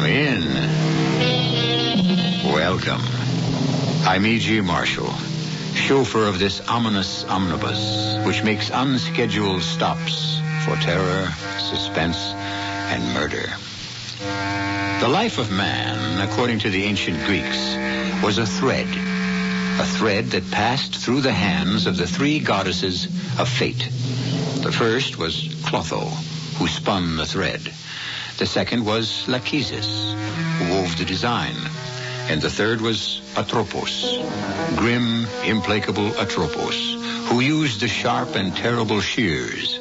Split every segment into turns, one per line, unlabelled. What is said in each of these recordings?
Come in. Welcome. I'm E.G. Marshall, chauffeur of this ominous omnibus, which makes unscheduled stops for terror, suspense, and murder. The life of man, according to the ancient Greeks, was a thread that passed through the hands of the three goddesses of fate. The first was Clotho, who spun the thread. The second was Lachesis, who wove the design. And the third was Atropos, grim, implacable Atropos, who used the sharp and terrible shears.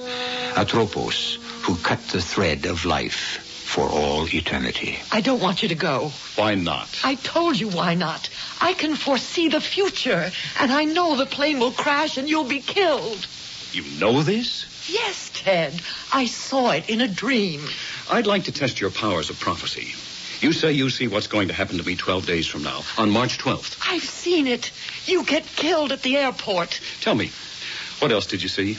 Atropos, who cut the thread of life for all eternity.
I don't want you to go.
Why not?
I told you why not. I can foresee the future, and I know the plane will crash and you'll be killed.
You know this?
Yes, Ted. I saw it in a dream.
I'd like to test your powers of prophecy. You say you see what's going to happen to me 12 days from now, on March 12th.
I've seen it. You get killed at the airport.
Tell me, what else did you see?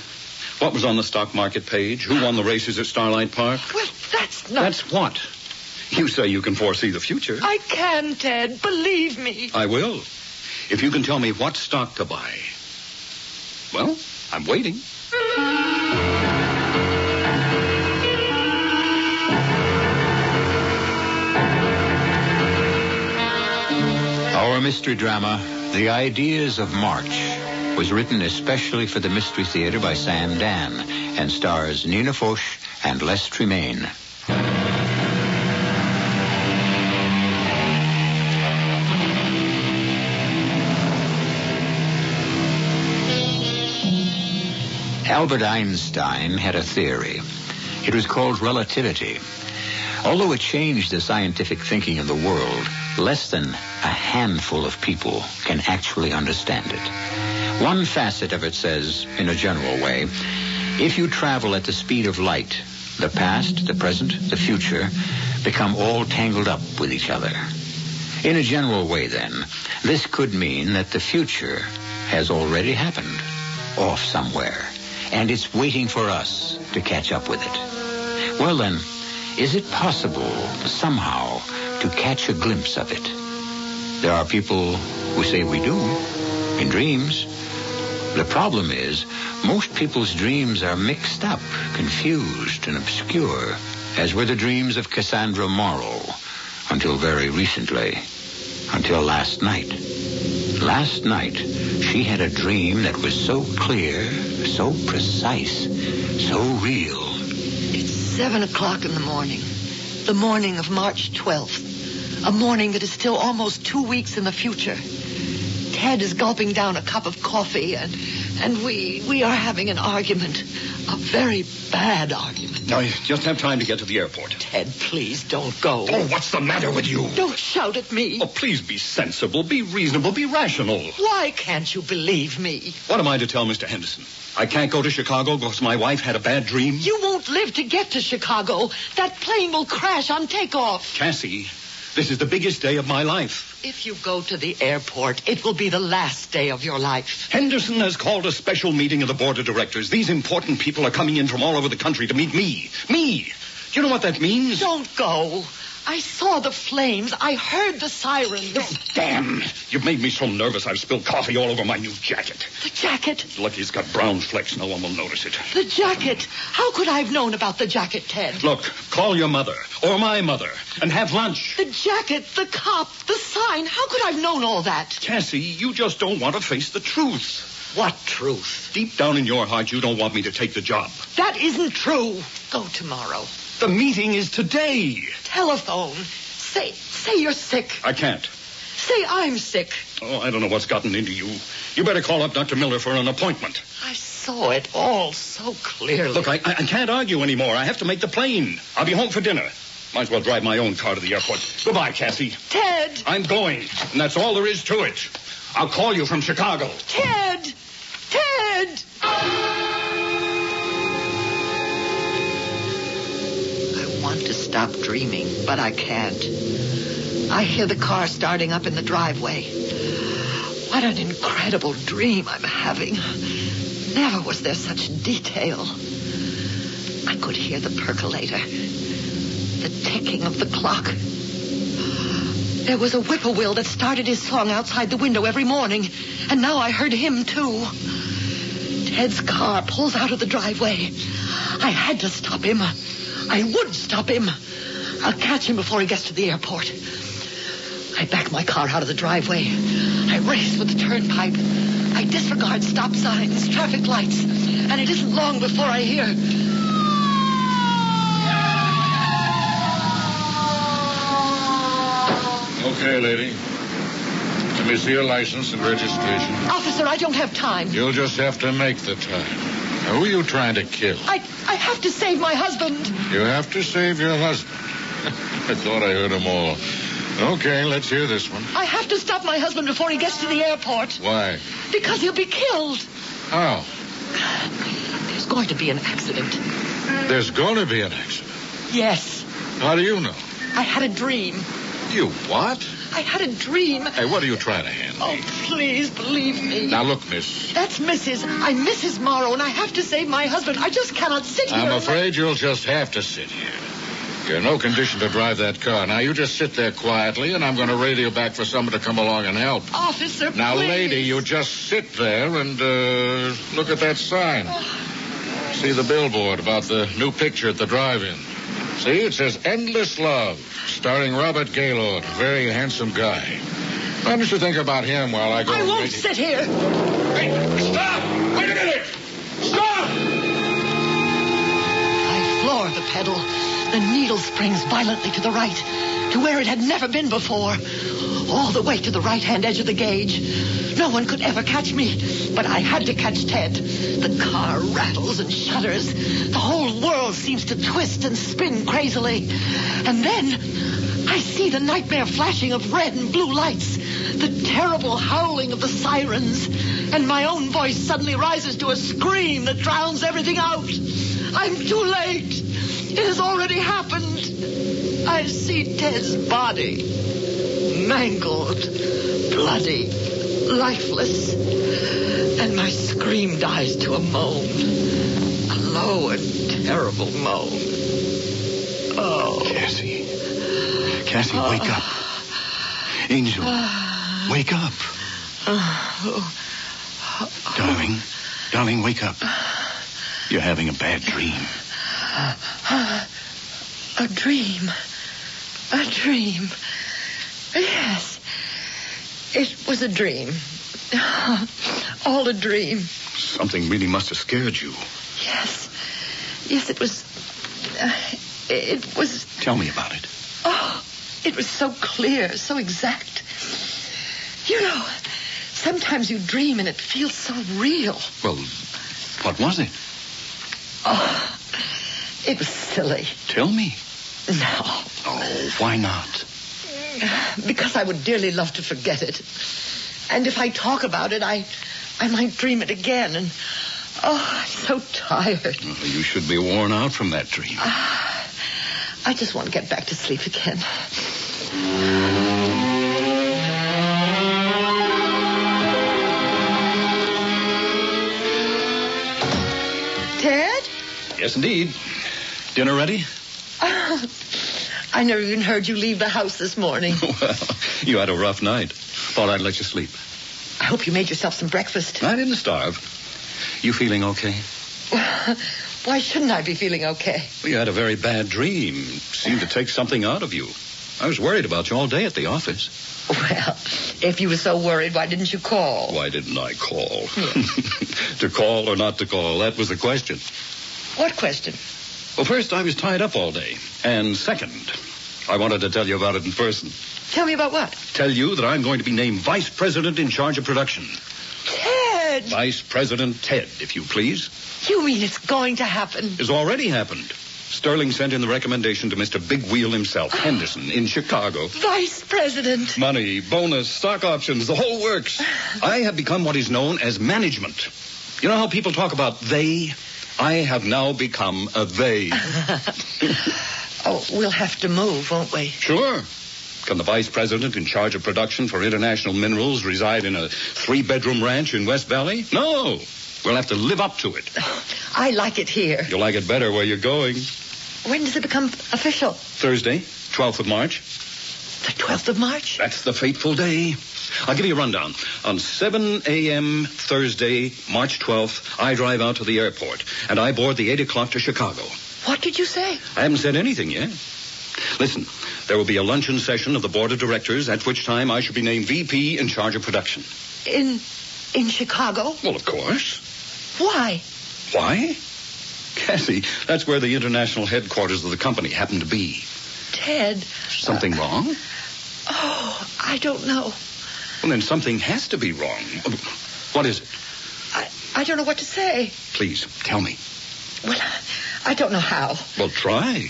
What was on the stock market page? Who won the races at Starlight Park?
Well, that's not...
That's what? You say you can foresee the future.
I can, Ted. Believe me.
I will. If you can tell me what stock to buy. Well, I'm waiting.
Our mystery drama, The Ideas of March, was written especially for the Mystery Theater by Sam Dan and stars Nina Foch and Les Tremaine. Albert Einstein had a theory. It was called relativity. Although it changed the scientific thinking of the world, less than a handful of people can actually understand it. One facet of it says, in a general way, if you travel at the speed of light, the past, the present, the future become all tangled up with each other. In a general way, then, this could mean that the future has already happened, off somewhere, and it's waiting for us to catch up with it. Well, then, is it possible, somehow, to catch a glimpse of it? There are people who say we do, in dreams. The problem is, most people's dreams are mixed up, confused, and obscure, as were the dreams of Cassandra Morrow, until very recently, until last night. Last night, she had a dream that was so clear, so precise, so real.
It's 7 o'clock in the morning of March 12th. A morning that is still almost 2 weeks in the future. Ted is gulping down a cup of coffee, and we are having an argument. A very bad argument.
Now, you just have time to get to the airport.
Ted, please don't go.
Oh, what's the matter with you?
Don't shout at me.
Oh, please be sensible, be reasonable, be rational.
Why can't you believe me?
What am I to tell Mr. Henderson? I can't go to Chicago because my wife had a bad dream?
You won't live to get to Chicago. That plane will crash on takeoff.
Cassie, this is the biggest day of my life.
If you go to the airport, it will be the last day of your life.
Henderson has called a special meeting of the board of directors. These important people are coming in from all over the country to meet me. Me! Do you know what that means?
Don't go. I saw the flames. I heard the sirens.
Oh, damn! You've made me so nervous I've spilled coffee all over my new jacket.
The jacket?
Lucky it's got brown flecks. No one will notice it.
The jacket? How could I have known about the jacket, Ted?
Look, call your mother or my mother and have lunch.
The jacket, the cop, the sign. How could I have known all that?
Cassie, you just don't want to face the truth.
What truth?
Deep down in your heart, you don't want me to take the job.
That isn't true. Go tomorrow.
The meeting is today.
Telephone. Say you're sick.
I can't.
Say I'm sick.
Oh, I don't know what's gotten into you. You better call up Dr. Miller for an appointment.
I saw it all so clearly.
Look, I can't argue anymore. I have to make the plane. I'll be home for dinner. Might as well drive my own car to the airport. Goodbye, Cassie.
Ted!
I'm going, and that's all there is to it. I'll call you from Chicago.
Ted! Ted! I want to stop dreaming, but I can't. I hear the car starting up in the driveway. What an incredible dream I'm having. Never was there such detail. I could hear the percolator, the ticking of the clock, There was a whippoorwill that started his song outside the window every morning, and now I heard him, too. Ted's car pulls out of the driveway. I had to stop him. I would stop him. I'll catch him before he gets to the airport. I back my car out of the driveway. I race with the turnpike. I disregard stop signs, traffic lights, and it isn't long before I hear...
Okay, lady. Let me see your license and registration.
Officer, I don't have time.
You'll just have to make the time. Now, who are you trying to kill?
I have to save my husband.
You have to save your husband. I thought I heard them all. Okay, let's hear this one.
I have to stop my husband before he gets to the airport.
Why?
Because he'll be killed.
How?
There's going to be an accident.
There's going to be an accident?
Yes.
How do you know?
I had a dream.
You what?
I had a dream.
Hey, what are you trying to hand me?
Oh, please believe me.
Now, look, miss.
That's Mrs. I'm Mrs. Morrow, and I have to save my husband. I just cannot sit here.
I'm afraid you'll just have to sit here. You're in no condition to drive that car. Now, you just sit there quietly, and I'm going to radio back for someone to come along and help.
Officer,
now,
please.
lady, you just sit there and look at that sign. See the billboard about the new picture at the drive-in. See, it says Endless Love, starring Robert Gaylord, a very handsome guy. Why don't you think about him while I go...
I won't sit here.
Hey, stop! Wait a minute! Stop!
I floor the pedal. The needle springs violently to the right, to where it had never been before. All the way to the right-hand edge of the gauge. No one could ever catch me, but I had to catch Ted. The car rattles and shudders. The whole world seems to twist and spin crazily. And then I see the nightmare flashing of red and blue lights, the terrible howling of the sirens, and my own voice suddenly rises to a scream that drowns everything out. I'm too late. It has already happened. I see Ted's body, mangled, bloody, lifeless, and my scream dies to a moan, a low and terrible moan. Oh.
Cassie, wake up. Angel, wake up. Darling, wake up. You're having a bad dream.
A dream. A dream. Yes. It was a dream. All a dream.
Something really must have scared you.
Yes. Yes, it was... it was...
Tell me about it.
Oh, it was so clear, so exact. You know, sometimes you dream and it feels so real.
Well, what was it?
Oh, it was silly.
Tell me.
No.
Oh, why not?
Because I would dearly love to forget it. And if I talk about it, I might dream it again. And, I'm so tired.
Well, you should be worn out from that dream.
I just want to get back to sleep again. Ted?
Yes, indeed. Dinner ready?
I never even heard you leave the house this morning.
Well, you had a rough night. Thought I'd let you sleep.
I hope you made yourself some breakfast.
I didn't starve. You feeling okay?
Why shouldn't I be feeling okay?
Well, you had a very bad dream. Seemed to take something out of you. I was worried about you all day at the office.
Well, if you were so worried, why didn't you call?
Why didn't I call?
Yes.
To call or not to call, that was the question.
What question?
Well, first, I was tied up all day. And second, I wanted to tell you about it in person.
Tell me about what?
Tell you that I'm going to be named Vice President in charge of production.
Ted!
Vice President Ted, if you please.
You mean it's going to happen?
It's already happened. Sterling sent in the recommendation to Mr. Big Wheel himself, Henderson, in Chicago.
Vice President.
Money, bonus, stock options, the whole works. I have become what is known as management. You know how people talk about they? I have now become a they.
Oh, we'll have to move, won't we?
Sure. Can the vice president in charge of production for International Minerals reside in a 3-bedroom ranch in West Valley? No. We'll have to live up to it.
I like it here.
You'll like it better where you're going.
When does it become official?
Thursday, 12th of March.
The 12th of March?
That's the fateful day. I'll give you a rundown. On 7 a.m. Thursday, March 12th, I drive out to the airport, and I board the 8 o'clock to Chicago.
What did you say?
I haven't said anything yet. Listen, there will be a luncheon session of the board of directors, at which time I shall be named VP in charge of production.
In Chicago?
Well, of course.
Why?
Why? Cassie, that's where the international headquarters of the company happen to be.
Ted.
Something wrong?
Oh, I don't know.
Well, then something has to be wrong. What is it?
I don't know what to say.
Please, tell me.
Well, I don't know how.
Well, try.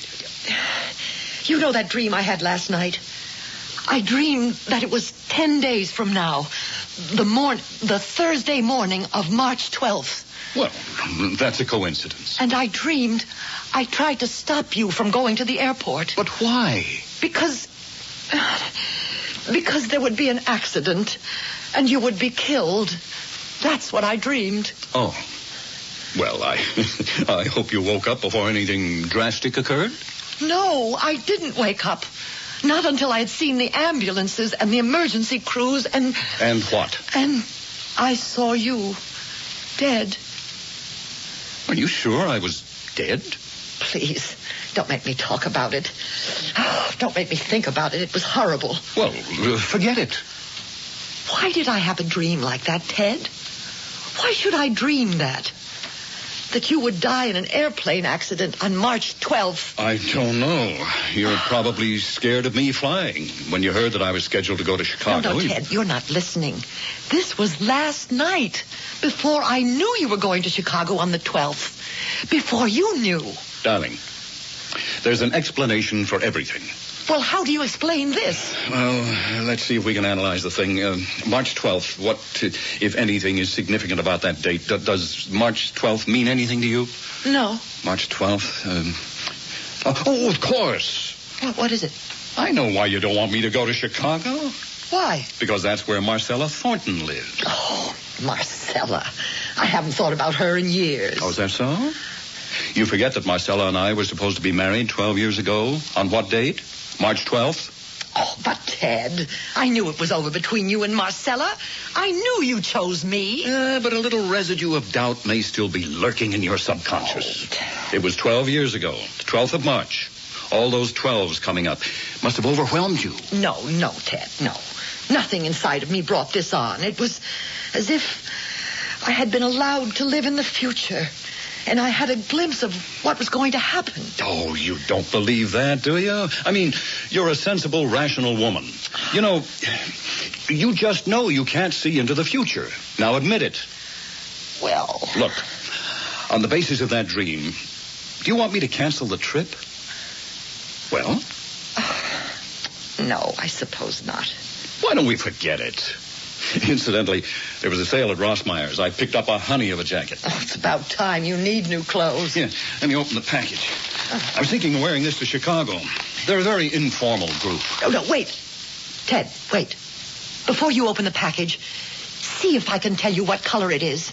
You know that dream I had last night? I dreamed that it was 10 days from now. The Thursday morning of March 12th.
Well, that's a coincidence.
And I dreamed I tried to stop you from going to the airport.
But why?
Because there would be an accident and you would be killed. That's what I dreamed.
Oh. Well, I hope you woke up before anything drastic occurred.
No, I didn't wake up. Not until I had seen the ambulances and the emergency crews and...
And what?
And I saw you dead.
Are you sure I was dead?
Please, don't make me talk about it. Oh, don't make me think about it. It was horrible.
Well, forget it.
Why did I have a dream like that, Ted? Why should I dream that? That you would die in an airplane accident on March 12th.
I don't know. You're probably scared of me flying. When you heard that I was scheduled to go to Chicago...
No, Ted, you're not listening. This was last night, before I knew you were going to Chicago on the 12th. Before you knew.
Darling, there's an explanation for everything.
Well, how do you explain this?
Well, let's see if we can analyze the thing. March 12th, what, if anything, is significant about that date? Does March 12th mean anything to you?
No.
March 12th? Oh, of course.
What is it?
I know why you don't want me to go to Chicago.
Why?
Because that's where Marcella Thornton lives.
Oh, Marcella. I haven't thought about her in years.
Oh, is that so? You forget that Marcella and I were supposed to be married 12 years ago. On what date? March 12th?
Oh, but Ted, I knew it was over between you and Marcella. I knew you chose me.
But a little residue of doubt may still be lurking in your subconscious.
Oh,
It was 12 years ago, the 12th of March. All those 12s coming up must have overwhelmed you.
No, Ted, no. Nothing inside of me brought this on. It was as if I had been allowed to live in the future. And I had a glimpse of what was going to happen.
Oh, you don't believe that, do you? I mean, you're a sensible, rational woman. You know, you just know you can't see into the future. Now admit it.
Well...
Look, on the basis of that dream, do you want me to cancel the trip? Well?
No, I suppose not.
Why don't we forget it? Incidentally, there was a sale at Rossmeyer's. I picked up a honey of a jacket.
Oh, it's about time. You need new clothes.
Yeah, let me open the package. I was thinking of wearing this to Chicago. They're a very informal group.
Oh, no, wait. Ted, wait. Before you open the package, see if I can tell you what color it is.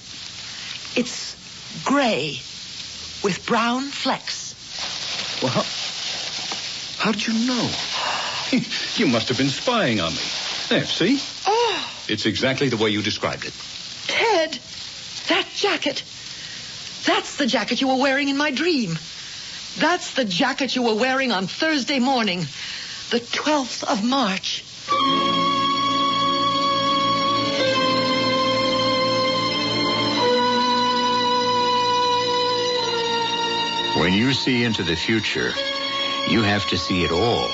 It's gray with brown flecks.
Well, how did you know? You must have been spying on me. There, see?
Oh.
It's exactly the way you described it.
Ted, that jacket. That's the jacket you were wearing in my dream. That's the jacket you were wearing on Thursday morning, the 12th of March.
When you see into the future, you have to see it all.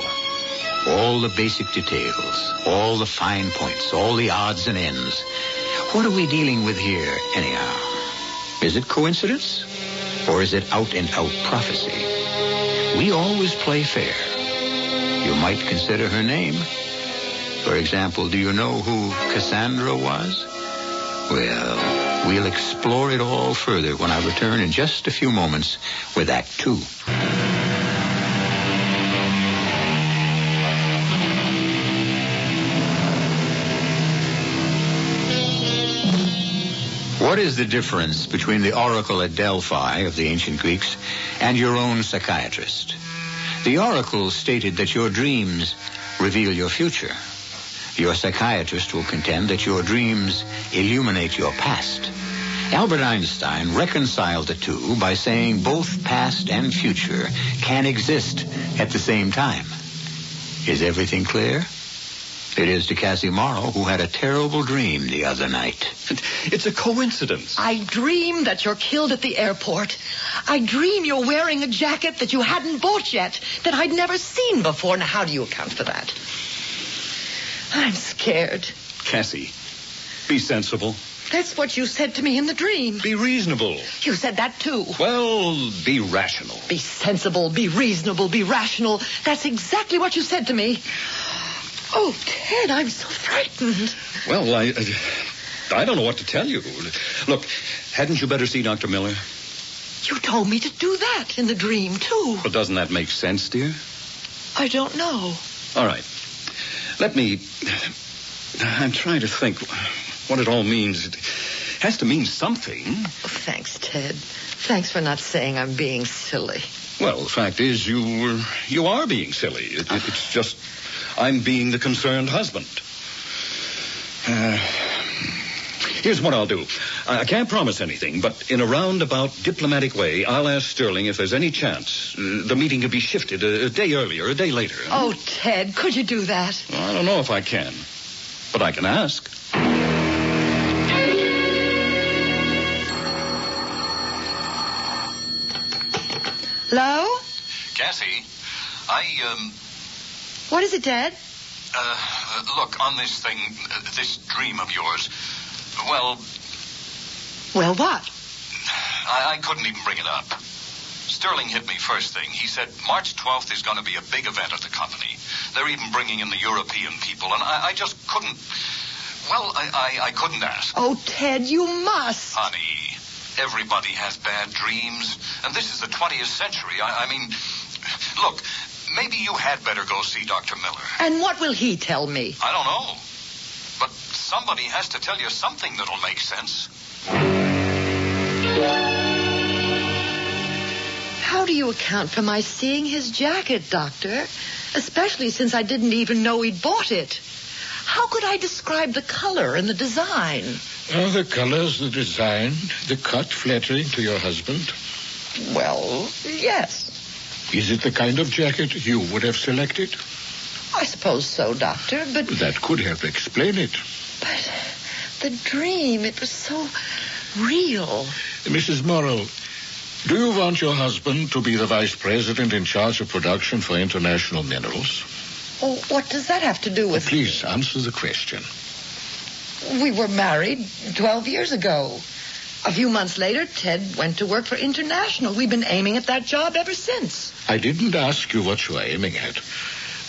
All the basic details, all the fine points, all the odds and ends. What are we dealing with here, anyhow? Is it coincidence? Or is it out-and-out prophecy? We always play fair. You might consider her name. For example, do you know who Cassandra was? Well, we'll explore it all further when I return in just a few moments with Act 2. What is the difference between the oracle at Delphi of the ancient Greeks and your own psychiatrist? The oracle stated that your dreams reveal your future. Your psychiatrist will contend that your dreams illuminate your past. Albert Einstein reconciled the two by saying both past and future can exist at the same time. Is everything clear? It is to Cassie Morrow, who had a terrible dream the other night.
It's a coincidence.
I dream that you're killed at the airport. I dream you're wearing a jacket that you hadn't bought yet, that I'd never seen before. Now, how do you account for that? I'm scared.
Cassie, be sensible.
That's what you said to me in the dream.
Be reasonable.
You said that, too.
Well, be rational.
Be sensible, be reasonable, be rational. That's exactly what you said to me. Oh, Ted, I'm so frightened.
Well, I don't know what to tell you. Look, hadn't you better see Dr. Miller?
You told me to do that in the dream, too.
Well, doesn't that make sense, dear?
I don't know.
All right. I'm trying to think what it all means. It has to mean something.
Oh, thanks, Ted. Thanks for not saying I'm being silly.
Well, the fact is, you are being silly. It's just I'm being the concerned husband. Here's what I'll do. I can't promise anything, but in a roundabout diplomatic way, I'll ask Sterling if there's any chance the meeting could be shifted a day earlier, a day later.
Oh, Ted, could you do that?
Well, I don't know if I can, but I can ask.
Hello?
Cassie,
What is it, Dad?
look, on this thing, this dream of yours, well,
Well, what?
I couldn't even bring it up. Sterling hit me first thing. He said March 12th is going to be a big event at the company. They're even bringing in the European people, and I just couldn't, well, I couldn't ask.
Oh, Ted, you must.
Honey, everybody has bad dreams, and this is the 20th century. I mean, look, maybe you had better go see Dr. Miller.
And what will he tell me?
I don't know. But somebody has to tell you something that'll make sense.
How do you account for my seeing his jacket, Doctor? Especially since I didn't even know he'd bought it. How could I describe the color and the design?
The colors, the design, the cut flattering to your husband.
Well, yes.
Is it the kind of jacket you would have selected?
I suppose so, Doctor, but...
That could help explain it.
But the dream, it was so real.
Mrs. Morrow, do you want your husband to be the vice president in charge of production for International Minerals?
Oh, what does that have to do with...
Please answer the question.
We were married 12 years ago. A few months later, Ted went to work for International. We've been aiming at that job ever since.
I didn't ask you what you are aiming at.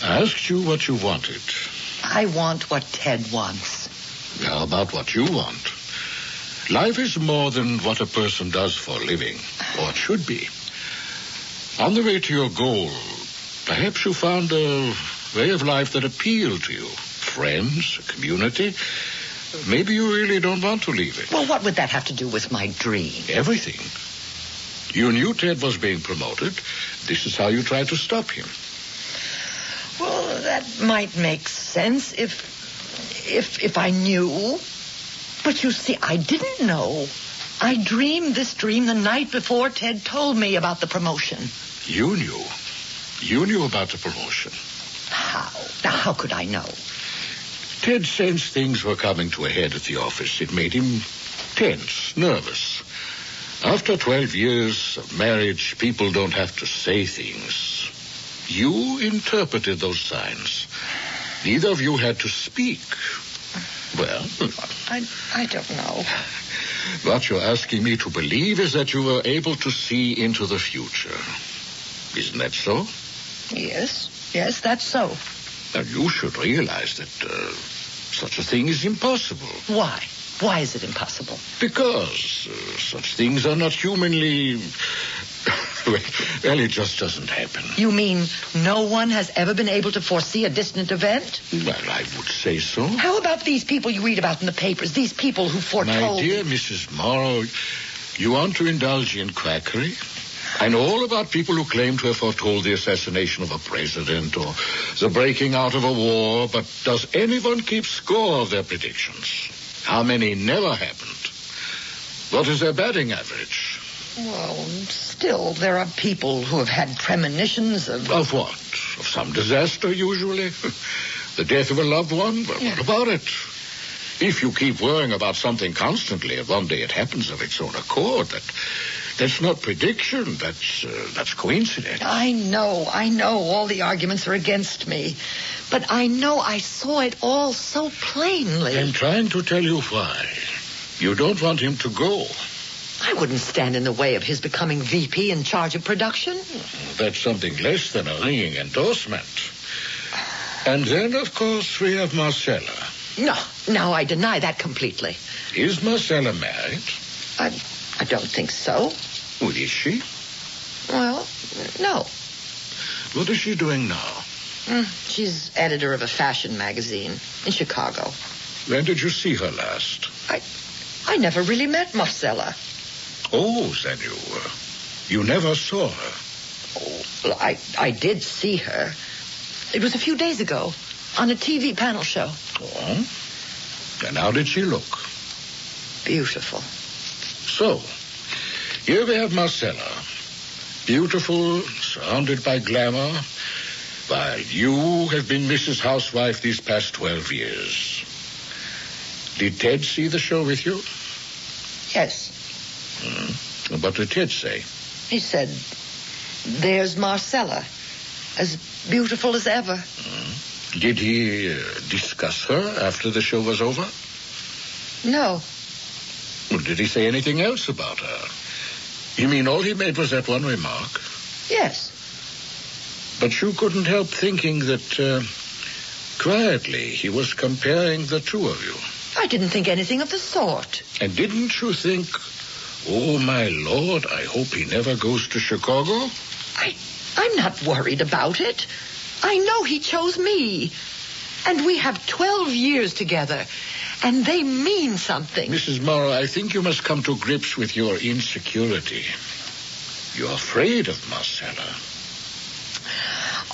I asked you what you wanted.
I want what Ted wants.
How about what you want? Life is more than what a person does for a living, or it should be. On the way to your goal, perhaps you found a way of life that appealed to you. Friends, a community. Maybe you really don't want to leave it.
Well, what would that have to do with my dream?
Everything. You knew Ted was being promoted. This is how you tried to stop him.
Well, that might make sense if I knew. But you see, I didn't know. I dreamed this dream the night before Ted told me about the promotion.
You knew. You knew about the promotion.
How? Now, how could I know?
Ted sensed things were coming to a head at the office. It made him tense, nervous. After 12 years of marriage, people don't have to say things. You interpreted those signs. Neither of you had to speak. Well,
I don't know.
What you're asking me to believe is that you were able to see into the future. Isn't that so?
Yes, that's so.
Now, you should realize that such a thing is impossible.
Why? Why is it impossible?
Because such things are not humanly... well, it just doesn't happen.
You mean no one has ever been able to foresee a distant event?
Well, I would say so.
How about these people you read about in the papers? These people who foretold...
My dear Mrs. Morrow, you want to indulge in quackery? I know all about people who claim to have foretold the assassination of a president or the breaking out of a war, but does anyone keep score of their predictions? How many never happened? What is their batting average?
Well, still, there are people who have had premonitions of...
Of what? Of some disaster, usually? The death of a loved one? Well, what about it? If you keep worrying about something constantly and one day it happens of its own accord, that's not prediction. That's coincidence.
I know. All the arguments are against me. But I know I saw it all so plainly.
I'm trying to tell you why. You don't want him to go.
I wouldn't stand in the way of his becoming VP in charge of production.
That's something less than a ringing endorsement. And then, of course, we have Marcella.
No, I deny that completely.
Is Marcella married?
I don't think so.
Well, is she?
Well, no.
What is she doing now?
She's editor of a fashion magazine in Chicago.
When did you see her last?
I never really met Marcella.
Oh, then you never saw her.
Oh, well, I did see her. It was a few days ago on a TV panel show.
Oh? And how did she look?
Beautiful.
So, here we have Marcella. Beautiful, surrounded by glamour, while you have been Mrs. Housewife these past 12 years. Did Ted see the show with you?
Yes.
What did Ted say?
He said, there's Marcella, as beautiful as ever.
Did he discuss her after the show was over?
No.
Well, did he say anything else about her? You mean all he made was that one remark?
Yes.
But you couldn't help thinking that, quietly, he was comparing the two of you.
I didn't think anything of the sort.
And didn't you think, oh, my Lord, I hope he never goes to Chicago?
I'm not worried about it. I know he chose me. And we have 12 years together. And they mean something.
Mrs. Morrow, I think you must come to grips with your insecurity. You're afraid of Marcella.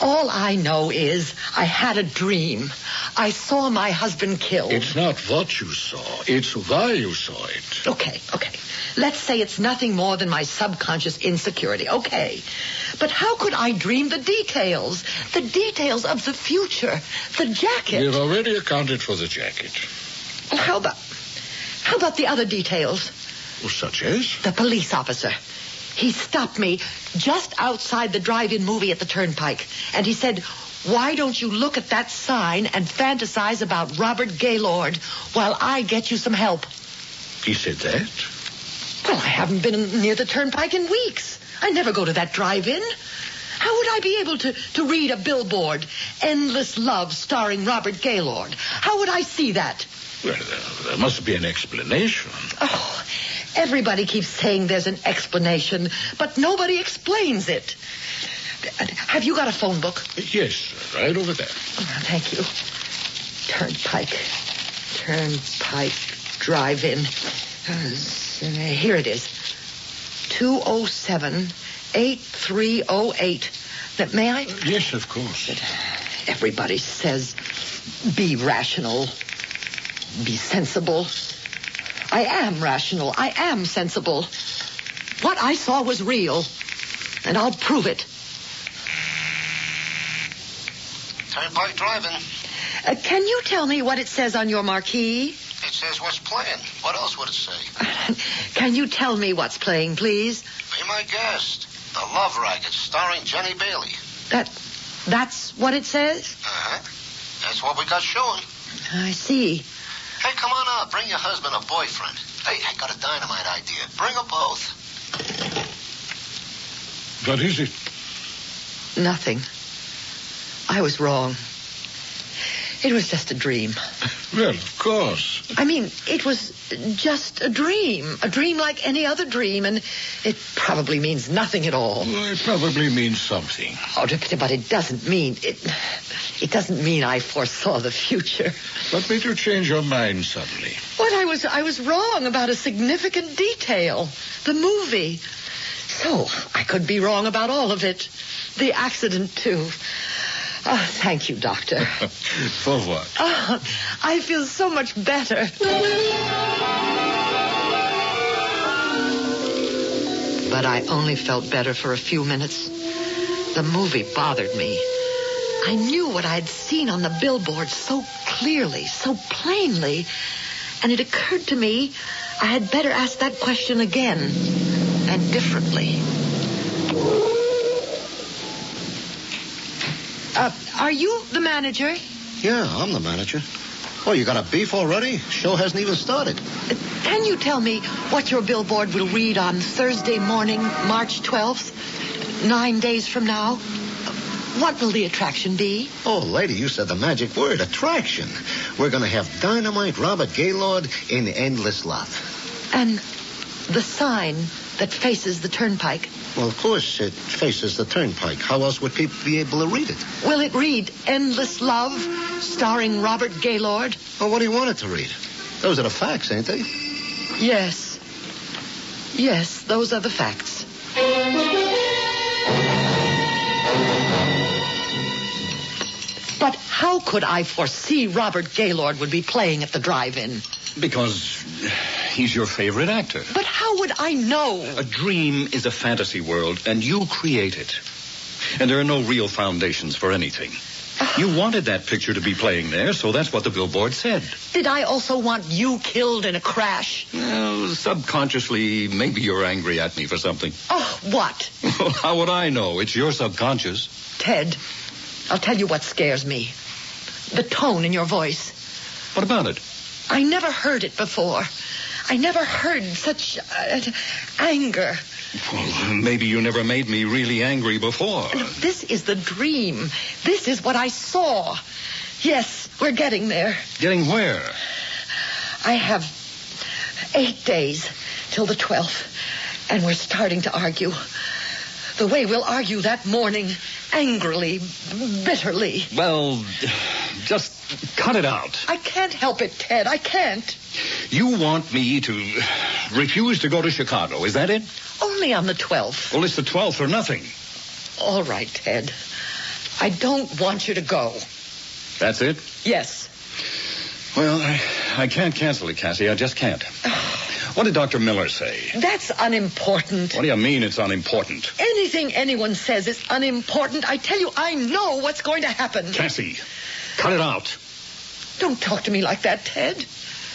All I know is I had a dream. I saw my husband killed.
It's not what you saw. It's why you saw it.
Okay. Let's say it's nothing more than my subconscious insecurity. Okay. But how could I dream the details? The details of the future. The jacket.
We've already accounted for the jacket.
Well, how about the other details?
Well, such as?
The police officer. He stopped me just outside the drive-in movie at the Turnpike. And he said, why don't you look at that sign and fantasize about Robert Gaylord while I get you some help?
He said that?
Well, I haven't been near the Turnpike in weeks. I never go to that drive-in. How would I be able to read a billboard, Endless Love starring Robert Gaylord? How would I see that?
Well, there must be an explanation.
Oh, everybody keeps saying there's an explanation, but nobody explains it. Have you got a phone book?
Yes, right over there.
Oh, thank you. Turnpike drive-in. Here it is. 207-8308. May I?
Yes, of course.
Everybody says be rational, be sensible. I am rational. I am sensible. What I saw was real, and I'll prove it.
Turnpike driving.
Can you tell me what it says on your marquee?
It says what's playing. What else would it say?
Can you tell me what's playing, please?
Be my guest. The Love Racket, starring Jenny Bailey.
That's what it says?
Uh-huh. That's what we got showing.
I see.
Hey, come on out. Bring your husband or boyfriend. Hey, I got a dynamite idea. Bring them both.
What is it?
Nothing. I was wrong. It was just a dream.
Well, of course.
I mean, it was just a dream. A dream like any other dream, and it probably means nothing at all.
Well, it probably means something.
Oh, but it doesn't mean... It doesn't mean I foresaw the future.
What made you change your mind suddenly?
What, I was wrong about a significant detail. The movie. So, I could be wrong about all of it. The accident, too. Oh, thank you, Doctor.
For what?
Oh, I feel so much better. But I only felt better for a few minutes. The movie bothered me. I knew what I had seen on the billboard so clearly, so plainly, and it occurred to me I had better ask that question again, and differently. Are you the manager?
Yeah, I'm the manager. Oh, you got a beef already? Show hasn't even started.
Can you tell me what your billboard will read on Thursday morning, March 12th, 9 days from now? What will the attraction be?
Oh, lady, you said the magic word, attraction. We're going to have Dynamite Robert Gaylord in Endless Love.
And the sign that faces the turnpike?
Well, of course, it faces the turnpike. How else would people be able to read it?
Will it read Endless Love, starring Robert Gaylord?
Well, what do you want it to read? Those are the facts, ain't they?
Yes. Yes, those are the facts. But how could I foresee Robert Gaylord would be playing at the drive-in?
Because he's your favorite actor.
But how would I know?
A dream is a fantasy world, and you create it. And there are no real foundations for anything. You wanted that picture to be playing there, so that's what the billboard said.
Did I also want you killed in a crash?
Well, subconsciously, maybe you're angry at me for something.
Oh, what?
How would I know? It's your subconscious.
Ted, I'll tell you what scares me. The tone in your voice.
What about it?
I never heard it before. I never heard such anger.
Well, maybe you never made me really angry before.
This is the dream. This is what I saw. Yes, we're getting there.
Getting where?
I have 8 days till the 12th, and we're starting to argue. The way we'll argue that morning, angrily, bitterly.
Well, just cut it out.
I can't help it, Ted. I can't.
You want me to refuse to go to Chicago, is that it?
Only on the 12th.
Well, it's the 12th or nothing.
All right, Ted. I don't want you to go.
That's it?
Yes.
Well, I can't cancel it, Cassie. I just can't. What did Dr. Miller say?
That's unimportant.
What do you mean it's unimportant?
Anything anyone says is unimportant. I tell you, I know what's going to happen.
Cassie, cut it out.
Don't talk to me like that, Ted.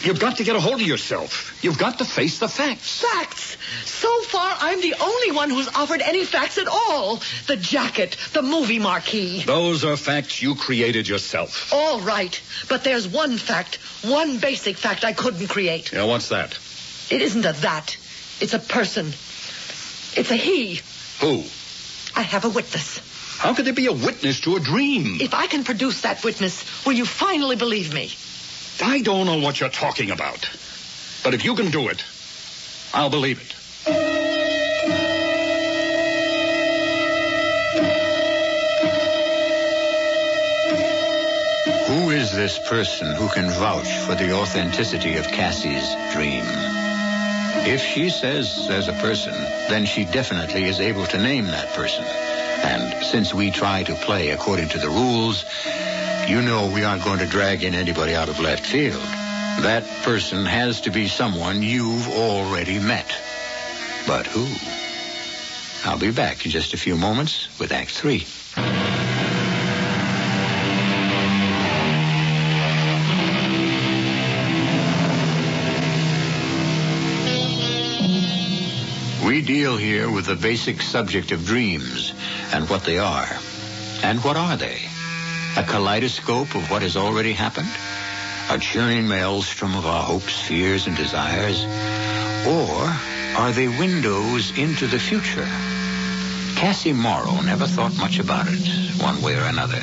You've got to get a hold of yourself. You've got to face the facts.
Facts? So far, I'm the only one who's offered any facts at all. The jacket, the movie marquee.
Those are facts you created yourself.
All right, but there's one fact, one basic fact I couldn't create.
Yeah, what's that?
It isn't a that. It's a person. It's a he.
Who?
I have a witness.
How could there be a witness to a dream?
If I can produce that witness, will you finally believe me?
I don't know what you're talking about. But if you can do it, I'll believe it.
Who is this person who can vouch for the authenticity of Cassie's dream? If she says there's a person, then she definitely is able to name that person. And since we try to play according to the rules, you know we aren't going to drag in anybody out of left field. That person has to be someone you've already met. But who? I'll be back in just a few moments with Act 3. We deal here with the basic subject of dreams and what they are. And what are they? A kaleidoscope of what has already happened? A churning maelstrom of our hopes, fears, and desires? Or are they windows into the future? Cassie Morrow never thought much about it, one way or another.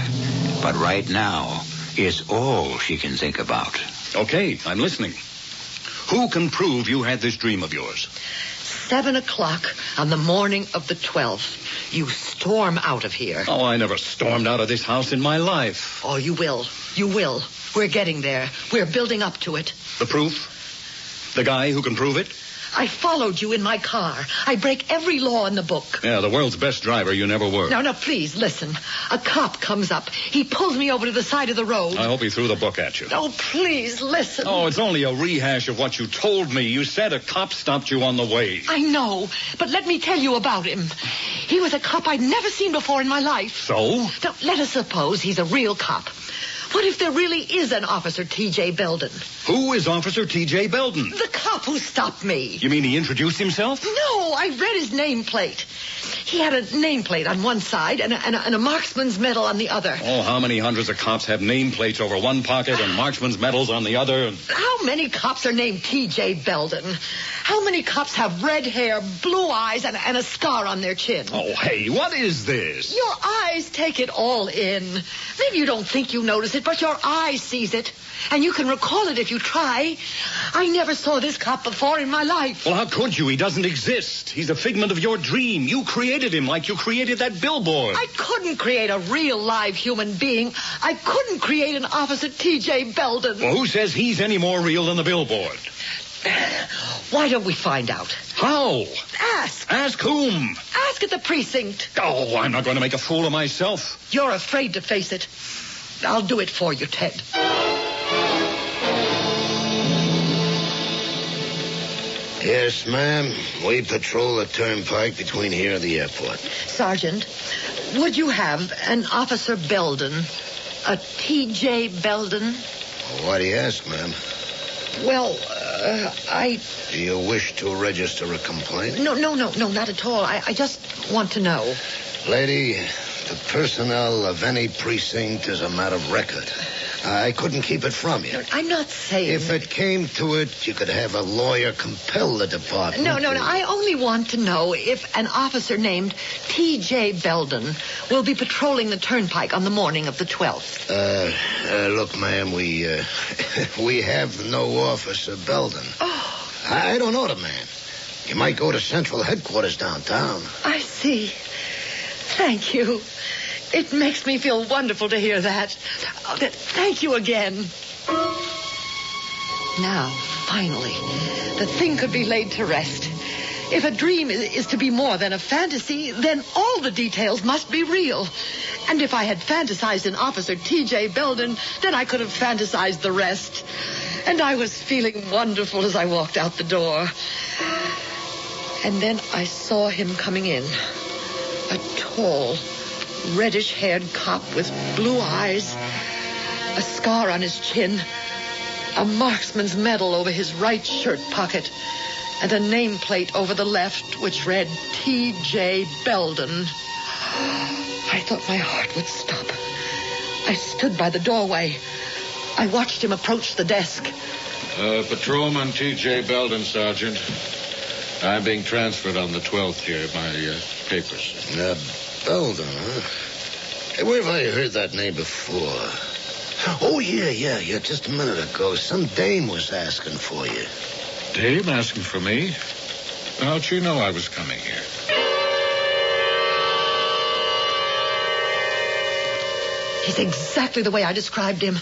But right now, it's all she can think about.
Okay, I'm listening. Who can prove you had this dream of yours?
7 o'clock on the morning of the 12th. You storm out of here.
Oh, I never stormed out of this house in my life.
Oh, you will. You will. We're getting there. We're building up to it.
The proof? The guy who can prove it?
I followed you in my car. I break every law in the book.
Yeah, the world's best driver you never were.
Now, please, listen. A cop comes up. He pulls me over to the side of the road.
I hope he threw the book at you.
Oh, please, listen.
Oh, it's only a rehash of what you told me. You said a cop stopped you on the way.
I know, but let me tell you about him. He was a cop I'd never seen before in my life.
So?
Now, let us suppose he's a real cop. What if there really is an Officer T.J. Belden?
Who is Officer T.J. Belden?
The cop who stopped me.
You mean he introduced himself?
No, I read his nameplate. He had a nameplate on one side and a marksman's medal on the other.
Oh, how many hundreds of cops have nameplates over one pocket and marksman's medals on the other?
How many cops are named T.J. Belden? How many cops have red hair, blue eyes, and a scar on their chin?
Oh, hey, what is this?
Your eyes take it all in. Maybe you don't think you notice it, but your eye sees it. And you can recall it if you try. I never saw this cop before in my life.
Well, how could you? He doesn't exist. He's a figment of your dream. You created him like you created that billboard.
I couldn't create a real live human being. I couldn't create an Officer T.J. Belden.
Well, who says he's any more real than the billboard?
Why don't we find out?
How?
Ask.
Ask whom?
Ask at the precinct.
Oh, I'm not going to make a fool of myself.
You're afraid to face it. I'll do it for you, Ted.
Yes, ma'am. We patrol the turnpike between here and the airport.
Sergeant, would you have an Officer Belden, a T.J. Belden?
Why do you ask, ma'am?
Well,
Do you wish to register a complaint?
No, not at all. I just want to know.
Lady, the personnel of any precinct is a matter of record. I couldn't keep it from you.
I'm not saying...
If it came to it, you could have a lawyer compel the department.
No. I only want to know if an officer named T.J. Belden will be patrolling the turnpike on the morning of the 12th.
Look, ma'am, we have no Officer Belden.
Oh.
I don't know the man. You might go to Central Headquarters downtown.
I see. Thank you. It makes me feel wonderful to hear that. Oh, thank you again. Now, finally, the thing could be laid to rest. If a dream is to be more than a fantasy, then all the details must be real. And if I had fantasized an Officer T.J. Belden, then I could have fantasized the rest. And I was feeling wonderful as I walked out the door. And then I saw him coming in. A tall, reddish-haired cop with blue eyes, a scar on his chin, a marksman's medal over his right shirt pocket, and a nameplate over the left which read T.J. Belden. I thought my heart would stop. I stood by the doorway. I watched him approach the desk.
Patrolman T.J. Belden, Sergeant. I'm being transferred on the 12th here. My papers.
Belden, huh? Hey, where have I heard that name before? Oh, yeah. Just a minute ago, some dame was asking for you.
Dame asking for me? How'd she know I was coming here?
He's exactly the way I described him.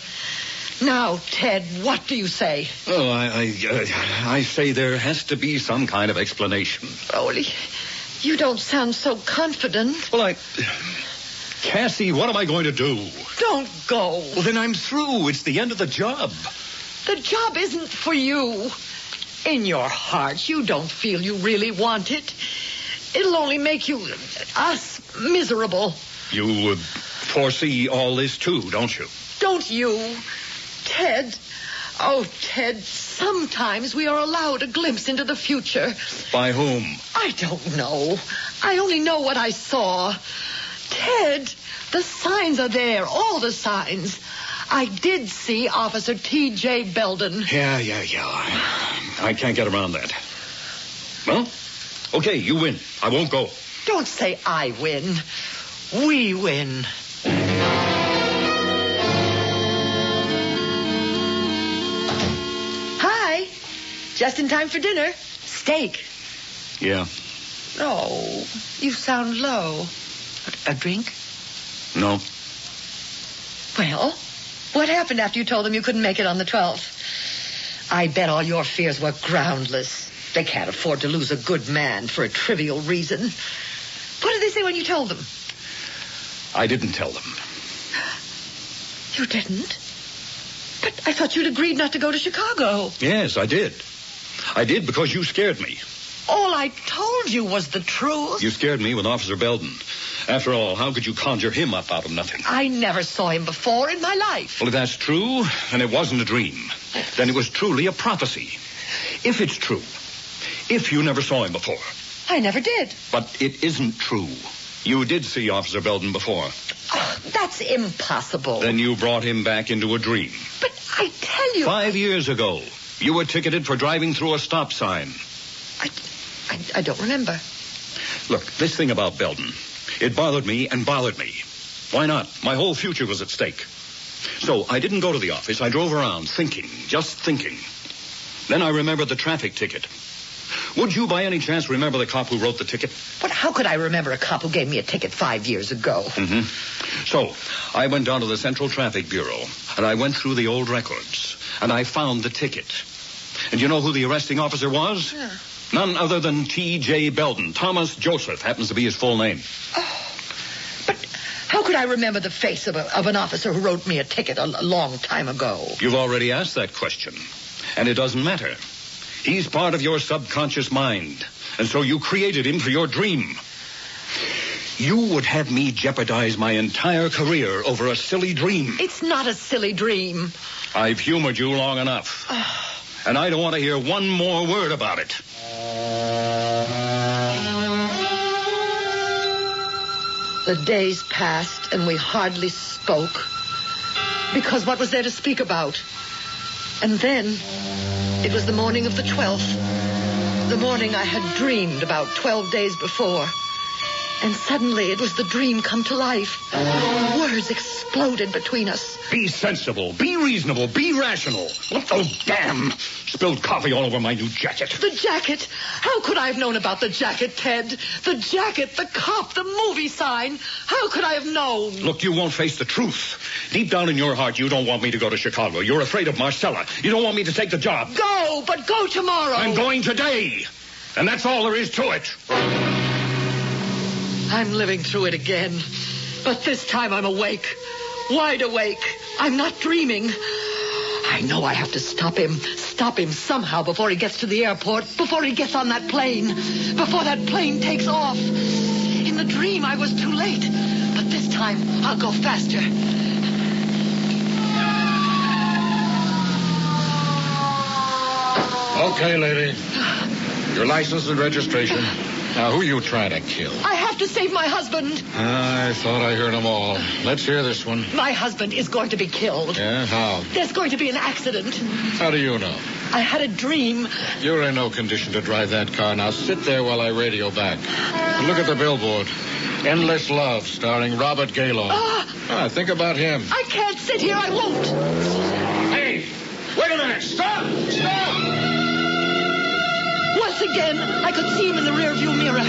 Now, Ted, what do you say?
Oh, I say there has to be some kind of explanation.
Rolly, you don't sound so confident.
Well, Cassie, what am I going to do?
Don't go.
Well, then I'm through. It's the end of the job.
The job isn't for you. In your heart, you don't feel you really want it. It'll only make us miserable.
You foresee all this, too, don't you?
Don't you? Ted. Oh, Ted, sometimes we are allowed a glimpse into the future.
By whom?
I don't know. I only know what I saw. Ted, the signs are there, all the signs. I did see Officer T.J. Belden.
Yeah. I can't get around that. Well, okay, you win. I won't go.
Don't say I win. We win. Hi. Just in time for dinner. Steak.
Yeah.
Oh, you sound low. A drink?
No.
Well, what happened after you told them you couldn't make it on the 12th? I bet all your fears were groundless. They can't afford to lose a good man for a trivial reason. What did they say when you told them?
I didn't tell them.
You didn't? But I thought you'd agreed not to go to Chicago.
Yes, I did. I did because you scared me.
All I told you was the truth.
You scared me with Officer Belden. After all, how could you conjure him up out of nothing?
I never saw him before in my life.
Well, if that's true, then it wasn't a dream. Then it was truly a prophecy. If it's true, if you never saw him before.
I never did.
But it isn't true. You did see Officer Belden before.
Oh, that's impossible.
Then you brought him back into a dream.
But I tell you...
5 years ago, you were ticketed for driving through a stop sign.
I don't remember.
Look, this thing about Belden, it bothered me and bothered me. Why not? My whole future was at stake. So I didn't go to the office. I drove around thinking, just thinking. Then I remembered the traffic ticket. Would you by any chance remember the cop who wrote the ticket?
But how could I remember a cop who gave me a ticket 5 years ago?
Mm-hmm. So I went down to the Central Traffic Bureau, and I went through the old records, and I found the ticket. And you know who the arresting officer was?
Yeah.
None other than T.J. Belden. Thomas Joseph happens to be his full name.
Oh, but how could I remember the face of an officer who wrote me a ticket a long time ago?
You've already asked that question, and it doesn't matter. He's part of your subconscious mind, and so you created him for your dream. You would have me jeopardize my entire career over a silly dream.
It's not a silly dream.
I've humored you long enough, and I don't want to hear one more word about it.
The days passed, and we hardly spoke. Because what was there to speak about? And then, it was the morning of the 12th. The morning I had dreamed about 12 days before. And suddenly it was the dream come to life. Words exploded between us.
Be sensible, be reasonable, be rational. What the damn? Spilled coffee all over my new jacket.
The jacket? How could I have known about the jacket, Ted? The jacket, the cop, the movie sign. How could I have known?
Look, you won't face the truth. Deep down in your heart, you don't want me to go to Chicago. You're afraid of Marcella. You don't want me to take the job.
Go, but go tomorrow.
I'm going today. And that's all there is to it.
I'm living through it again. But this time I'm awake. Wide awake. I'm not dreaming. I know I have to stop him. Stop him somehow before he gets to the airport. Before he gets on that plane. Before that plane takes off. In the dream I was too late. But this time I'll go faster.
Okay, lady. Your license and registration. Now, who are you trying to kill?
I have to save my husband.
I thought I heard them all. Let's hear this one.
My husband is going to be killed.
Yeah, how?
There's going to be an accident.
How do you know?
I had a dream.
You're in no condition to drive that car. Now, sit there while I radio back. And look at the billboard. Endless Love, starring Robert Gaylord. Think about him.
I can't sit here. I won't.
Hey, wait a minute. Stop! Stop!
Once again, I could see him in the rearview mirror.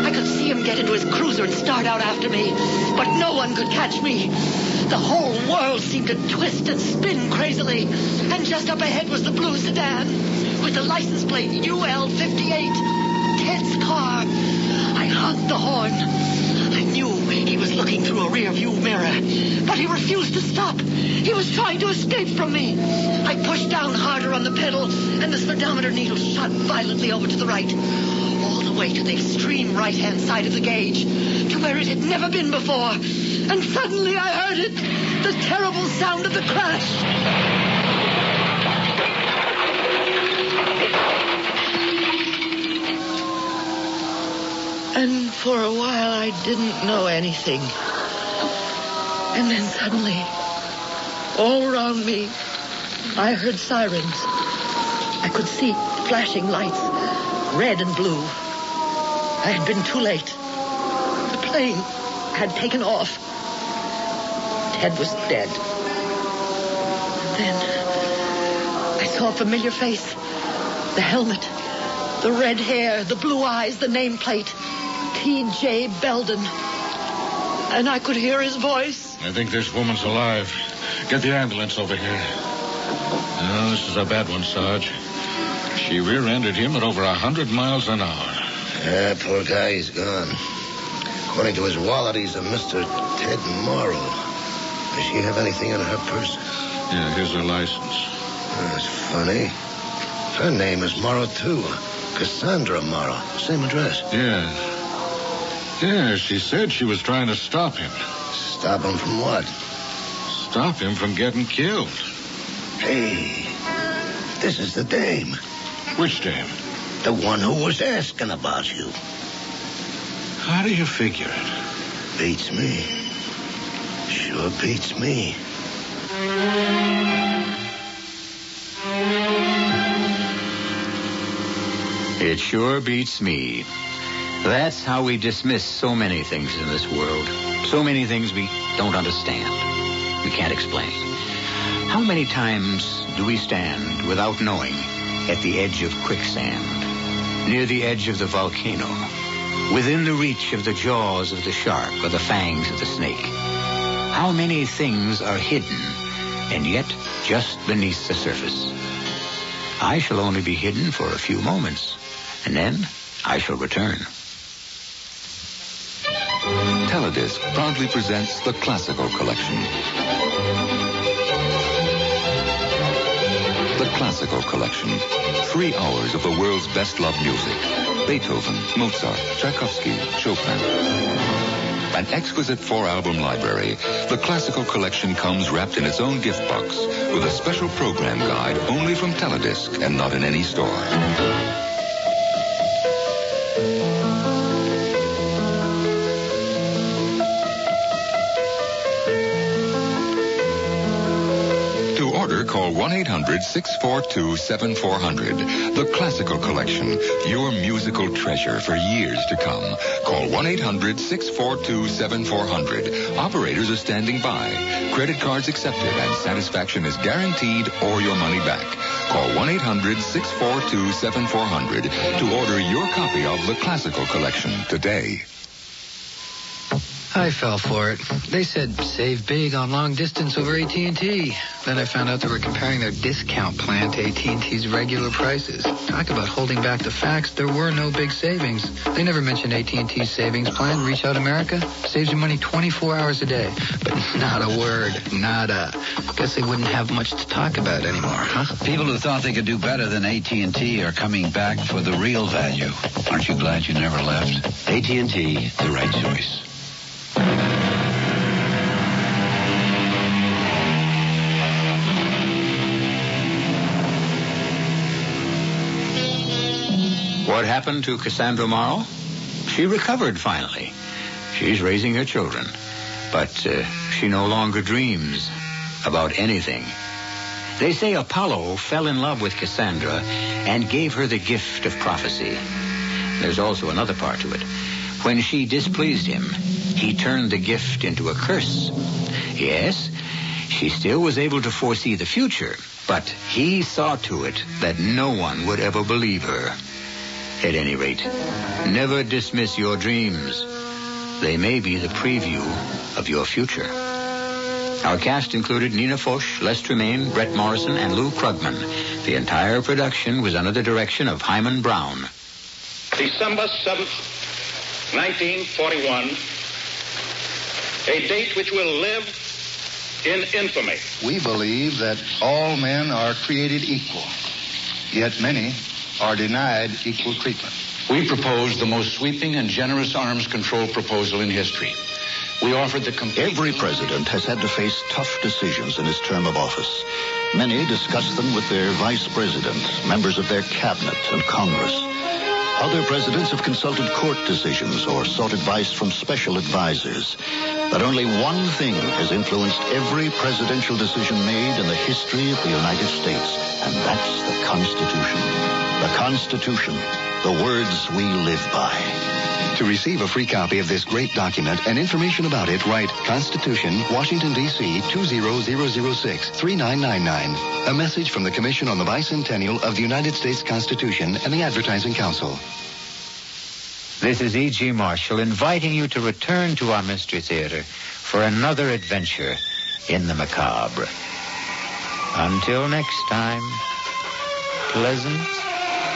I could see him get into his cruiser and start out after me. But no one could catch me. The whole world seemed to twist and spin crazily. And just up ahead was the blue sedan with the license plate UL58. Ted's car. I honked the horn. I knew he was looking through a rearview mirror. But he refused to stop. He was trying to escape from me. I pushed down harder on the pedal, and the speedometer needle shot violently over to the right. All the way to the extreme right-hand side of the gauge, to where it had never been before. And suddenly I heard it, the terrible sound of the crash. And for a while I didn't know anything. And then suddenly, all around me, I heard sirens. I could see flashing lights, red and blue. I had been too late. The plane had taken off. Ted was dead. And then I saw a familiar face. The helmet, the red hair, the blue eyes, the nameplate. T.J. Belden. And I could hear his voice.
I think this woman's alive. Get the ambulance over here. No, this is a bad one, Sarge. She rear-ended him at over 100 miles an hour.
Poor guy, he's gone. According to his wallet, he's a Mr. Ted Morrow. Does she have anything in her purse?
Yeah, here's her license.
That's funny. Her name is Morrow, too. Cassandra Morrow. Same address.
Yeah. Yeah, she said she was trying to stop him.
Stop him from what?
Stop him from getting killed.
Hey, this is the dame.
Which dame?
The one who was asking about you.
How do you figure it?
Beats me. Sure beats me.
It sure beats me. That's how we dismiss so many things in this world. So many things we don't understand. We can't explain. How many times do we stand without knowing at the edge of quicksand, near the edge of the volcano, within the reach of the jaws of the shark or the fangs of the snake? How many things are hidden and yet just beneath the surface? I shall only be hidden for a few moments, and then I shall return.
Teledisc proudly presents the Classical Collection. The Classical Collection. 3 hours of the world's best-loved music. Beethoven, Mozart, Tchaikovsky, Chopin. An exquisite 4-album library, the Classical Collection comes wrapped in its own gift box with a special program guide only from Teledisc and not in any store. Call 1-800-642-7400. The Classical Collection, your musical treasure for years to come. Call 1-800-642-7400. Operators are standing by. Credit cards accepted and satisfaction is guaranteed or your money back. Call 1-800-642-7400 to order your copy of The Classical Collection today.
I fell for it. They said save big on long distance over AT&T. Then I found out they were comparing their discount plan to AT&T's regular prices. Talk about holding back the facts. There were no big savings. They never mentioned AT&T's savings plan. Reach Out America saves you money 24 hours a day. But not a word. Nada. Guess they wouldn't have much to talk about anymore, huh?
People who thought they could do better than AT&T are coming back for the real value. Aren't you glad you never left? AT&T, the right choice.
What happened to Cassandra Morrow? She recovered finally. She's raising her children. But she no longer dreams about anything. They say Apollo fell in love with Cassandra and gave her the gift of prophecy. There's also another part to it. When she displeased him, he turned the gift into a curse. Yes, she still was able to foresee the future, but he saw to it that no one would ever believe her. At any rate, never dismiss your dreams. They may be the preview of your future. Our cast included Nina Foch, Les Tremaine, Brett Morrison, and Lou Krugman. The entire production was under the direction of Hyman Brown.
December 7th, 1941, a date which will live in infamy.
We believe that all men are created equal, yet many are denied equal treatment.
We proposed the most sweeping and generous arms control proposal in history. We offered the complete...
Every president has had to face tough decisions in his term of office. Many discuss them with their vice president, members of their cabinet, and Congress. Other presidents have consulted court decisions or sought advice from special advisors. But only one thing has influenced every presidential decision made in the history of the United States, and that's the Constitution. The Constitution, the words we live by.
To receive a free copy of this great document and information about it, write Constitution, Washington, D.C., 20006-3999. A message from the Commission on the Bicentennial of the United States Constitution and the Advertising Council.
This is E.G. Marshall inviting you to return to our Mystery Theater for another adventure in the macabre. Until next time, pleasant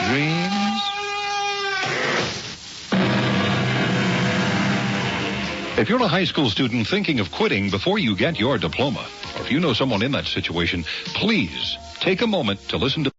dreams. If you're a high school student thinking of quitting before you get your diploma, or if you know someone in that situation, please take a moment to listen to